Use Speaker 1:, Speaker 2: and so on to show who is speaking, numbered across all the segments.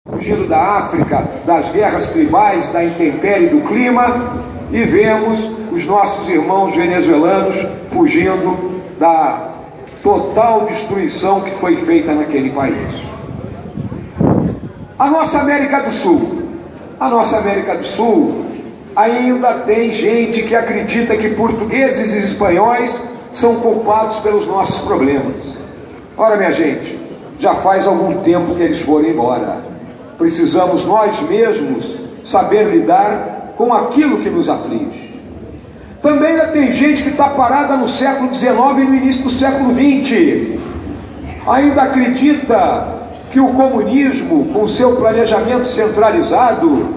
Speaker 1: Fugindo da África, das guerras tribais, da intempérie do clima, e vemos os nossos irmãos venezuelanos fugindo da total destruição que foi feita naquele país. A nossa América do Sul ainda tem gente que acredita que portugueses e espanhóis são culpados pelos nossos problemas. Ora, minha gente, já faz algum tempo que eles foram embora. Precisamos nós mesmos saber lidar com aquilo que nos aflige. Também ainda tem gente que está parada no século XIX e no início do século XX. Ainda acredita que o comunismo, com seu planejamento centralizado,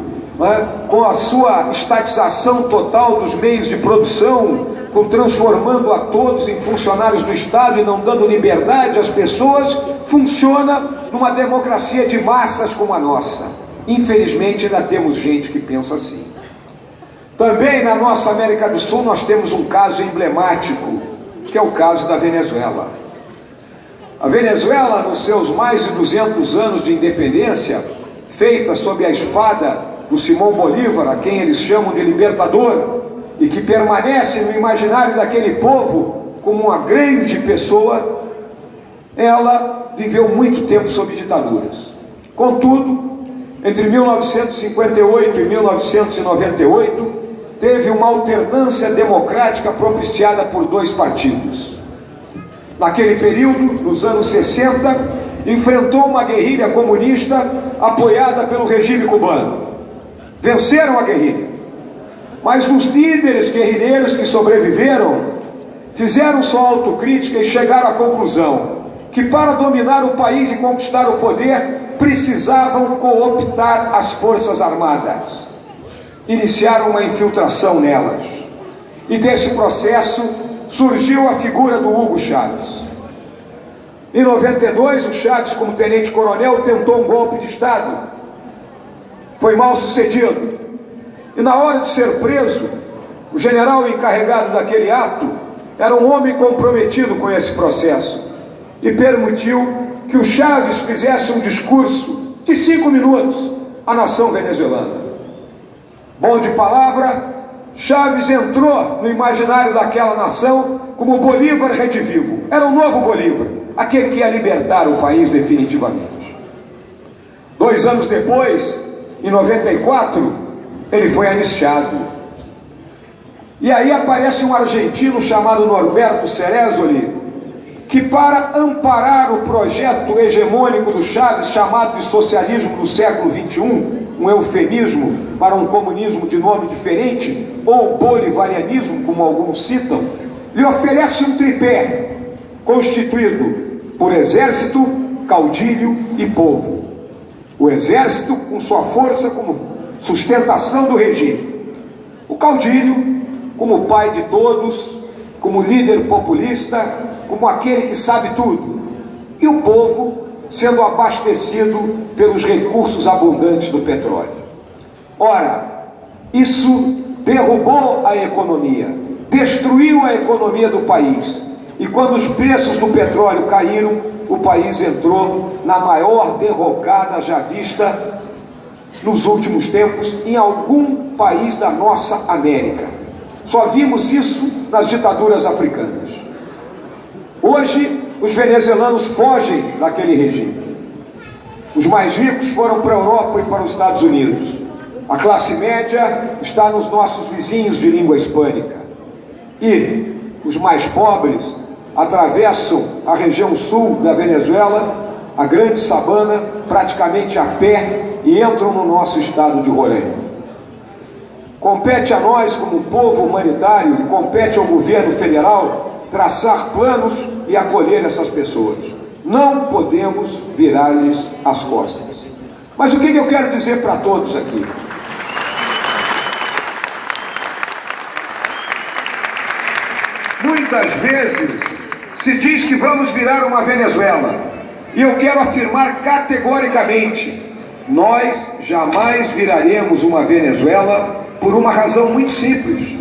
Speaker 1: com a sua estatização total dos meios de produção, com transformando a todos em funcionários do Estado e não dando liberdade às pessoas, funciona numa democracia de massas como a nossa. Infelizmente ainda temos gente que pensa assim. Também na nossa América do Sul nós temos um caso emblemático, que é o caso da Venezuela. A Venezuela, nos seus mais de 200 anos de independência, feita sob a espada do Simão Bolívar, a quem eles chamam de libertador, e que permanece no imaginário daquele povo como uma grande pessoa, ela viveu muito tempo sob ditaduras. Contudo, entre 1958 e 1998, teve uma alternância democrática propiciada por dois partidos. Naquele período, nos anos 60, enfrentou uma guerrilha comunista apoiada pelo regime cubano. Venceram a guerrilha, mas os líderes guerrilheiros que sobreviveram fizeram sua autocrítica e chegaram à conclusão que para dominar o país e conquistar o poder precisavam cooptar as forças armadas. Iniciaram uma infiltração nelas, e desse processo surgiu a figura do Hugo Chávez. Em 92, o Chávez, como tenente-coronel, tentou um golpe de Estado. Foi mal sucedido. E na hora de ser preso, o general encarregado daquele ato era um homem comprometido com esse processo e permitiu que o Chávez fizesse um discurso de 5 minutos à nação venezuelana. Bom de palavra, Chávez entrou no imaginário daquela nação como Bolívar redivivo. Era o novo Bolívar, aquele que ia libertar o país definitivamente. 2 anos depois, em 94, ele foi anistiado. E aí aparece um argentino chamado Norberto Ceresoli, que para amparar o projeto hegemônico do Chávez, chamado de socialismo do século XXI, um eufemismo para um comunismo de nome diferente, ou bolivarianismo, como alguns citam, lhe oferece um tripé constituído por exército, caudilho e povo. O exército com sua força como sustentação do regime, o caudilho como pai de todos, como líder populista, como aquele que sabe tudo, e o povo sendo abastecido pelos recursos abundantes do petróleo. Ora, isso derrubou a economia, destruiu a economia do país, e quando os preços do petróleo caíram, o país entrou na maior derrocada já vista nos últimos tempos em algum país da nossa América. Só vimos isso nas ditaduras africanas. Hoje, os venezuelanos fogem daquele regime. Os mais ricos foram para a Europa e para os Estados Unidos. A classe média está nos nossos vizinhos de língua hispânica. E os mais pobres atravessam a região sul da Venezuela, a Grande Sabana, praticamente a pé, e entram no nosso estado de Roraima. Compete a nós, como povo humanitário, e compete ao governo federal traçar planos e acolher essas pessoas. Não podemos virar-lhes as costas. Mas o que eu quero dizer para todos aqui? Muitas vezes se diz que vamos virar uma Venezuela, e eu quero afirmar categoricamente: nós jamais viraremos uma Venezuela por uma razão muito simples.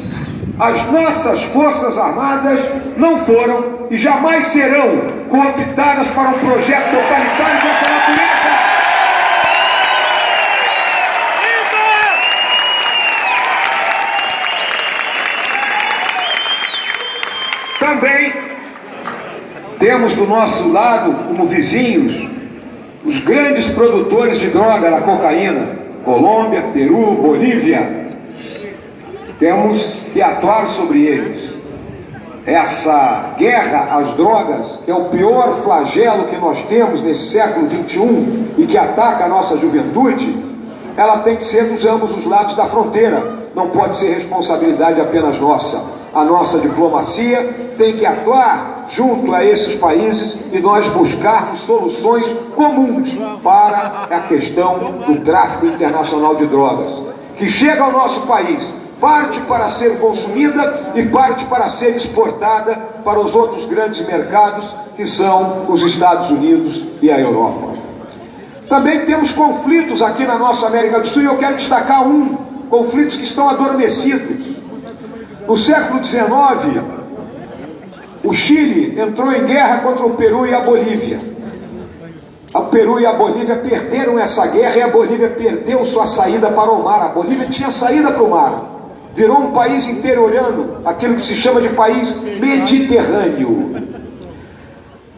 Speaker 1: As nossas forças armadas não foram e jamais serão cooptadas para um projeto totalitário dessa natureza. também temos do nosso lado, como vizinhos, os grandes produtores de droga da cocaína: Colômbia, Peru, Bolívia. Temos que atuar sobre eles. Essa guerra às drogas, que é o pior flagelo que nós temos nesse século XXI e que ataca a nossa juventude, ela tem que ser dos ambos os lados da fronteira. Não pode ser responsabilidade apenas nossa. A nossa diplomacia tem que atuar junto a esses países e nós buscarmos soluções comuns para a questão do tráfico internacional de drogas, que chega ao nosso país, parte para ser consumida e parte para ser exportada para os outros grandes mercados, que são os Estados Unidos e a Europa. Também temos conflitos aqui na nossa América do Sul, e eu quero destacar conflitos que estão adormecidos. No século XIX, o Chile entrou em guerra contra o Peru e a Bolívia. O Peru e a Bolívia perderam essa guerra e a Bolívia perdeu sua saída para o mar. A Bolívia tinha saída para o mar. Virou um país interiorano, aquilo que se chama de país mediterrâneo.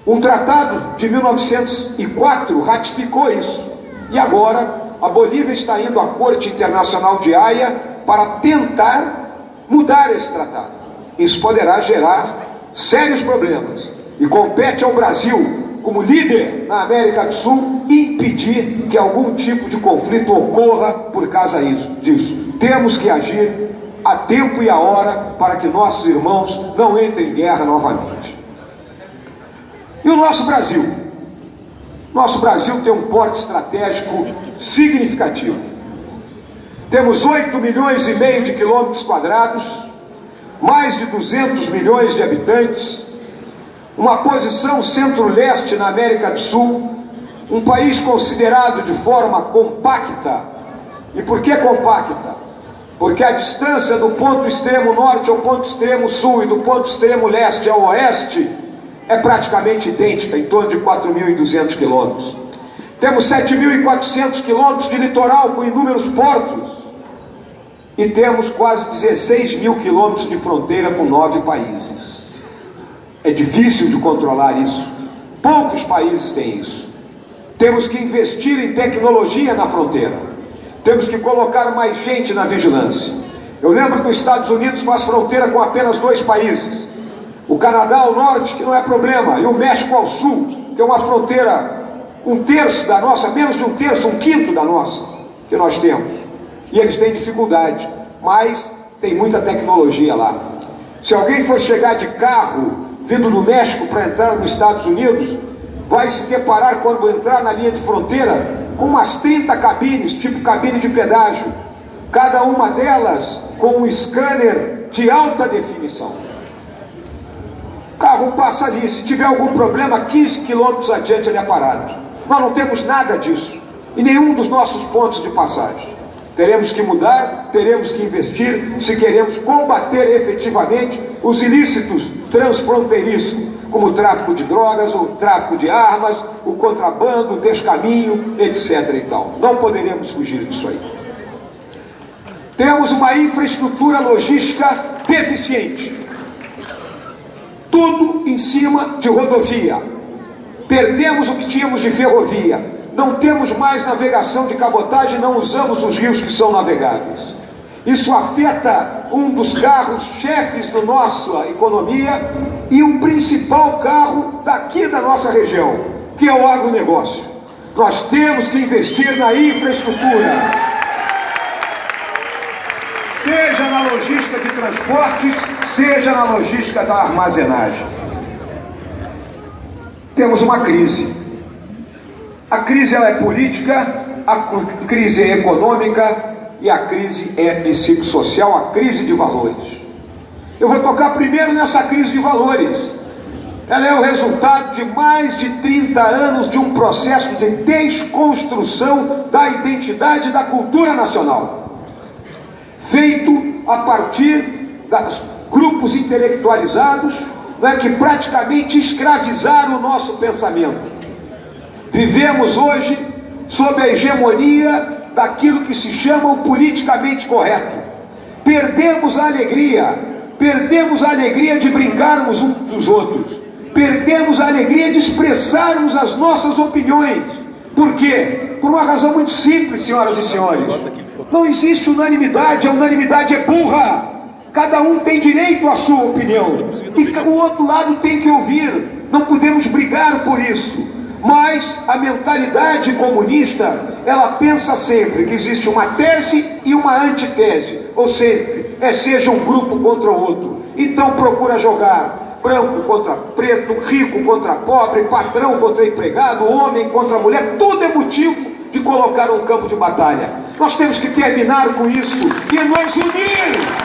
Speaker 1: Um tratado de 1904 ratificou isso. E agora a Bolívia está indo à Corte Internacional de Haia para tentar mudar esse tratado. Isso poderá gerar sérios problemas e compete ao Brasil, como líder na América do Sul, impedir que algum tipo de conflito ocorra por causa disso. Temos que agir a tempo e a hora para que nossos irmãos não entrem em guerra novamente. E o nosso Brasil? Nosso Brasil tem um porte estratégico significativo. Temos 8 milhões e meio de quilômetros quadrados, mais de 200 milhões de habitantes, uma posição centro-leste na América do Sul, um país considerado de forma compacta. E por que compacta? Porque a distância do ponto extremo norte ao ponto extremo sul e do ponto extremo leste ao oeste é praticamente idêntica, em torno de 4.200 quilômetros. Temos 7.400 quilômetros de litoral com inúmeros portos. E temos quase 16 mil quilômetros de fronteira com 9 países. É difícil de controlar isso. Poucos países têm isso. Temos que investir em tecnologia na fronteira. Temos que colocar mais gente na vigilância. Eu lembro que os Estados Unidos faz fronteira com apenas 2 países. O Canadá ao norte, que não é problema, e o México ao sul, que é uma fronteira 1/3 da nossa, menos de 1/3, 1/5 da nossa, que nós temos. E eles têm dificuldade, mas tem muita tecnologia lá. Se alguém for chegar de carro vindo do México para entrar nos Estados Unidos, vai se deparar, quando entrar na linha de fronteira, com umas 30 cabines, tipo cabine de pedágio, cada uma delas com um scanner de alta definição. O carro passa ali, se tiver algum problema, 15 quilômetros adiante ele é parado. Nós não temos nada disso em nenhum dos nossos pontos de passagem. Teremos que mudar, teremos que investir, se queremos combater efetivamente os ilícitos transfronteiriços, como o tráfico de drogas, o tráfico de armas, o contrabando, o descaminho, etc. e tal. Não poderemos fugir disso aí. Temos uma infraestrutura logística deficiente. Tudo em cima de rodovia. Perdemos o que tínhamos de ferrovia. Não temos mais navegação de cabotagem, não usamos os rios que são navegáveis. Isso afeta um dos carros-chefes da nossa economia e o principal carro daqui da nossa região, que é o agronegócio. Nós temos que investir na infraestrutura, seja na logística de transportes, seja na logística da armazenagem. Temos uma crise. A crise ela é política, a crise é econômica e a crise é psicossocial, a crise de valores. Eu vou tocar primeiro nessa crise de valores. Ela é o resultado de mais de 30 anos de um processo de desconstrução da identidade e da cultura nacional, feito a partir dos grupos intelectualizados, que praticamente escravizaram o nosso pensamento. Vivemos hoje sob a hegemonia daquilo que se chama o politicamente correto. Perdemos a alegria, perdemos a alegria de brincarmos uns dos outros, perdemos a alegria de expressarmos as nossas opiniões. Por quê? Por uma razão muito simples, senhoras e senhores. Não existe unanimidade, a unanimidade é burra. Cada um tem direito à sua opinião e o outro lado tem que ouvir. Não podemos brigar por isso. Mas a mentalidade comunista, ela pensa sempre que existe uma tese e uma antitese, ou seja um grupo contra o outro. Então procura jogar branco contra preto, rico contra pobre, patrão contra empregado, homem contra mulher. Tudo é motivo de colocar um campo de batalha. Nós temos que terminar com isso e nos unir.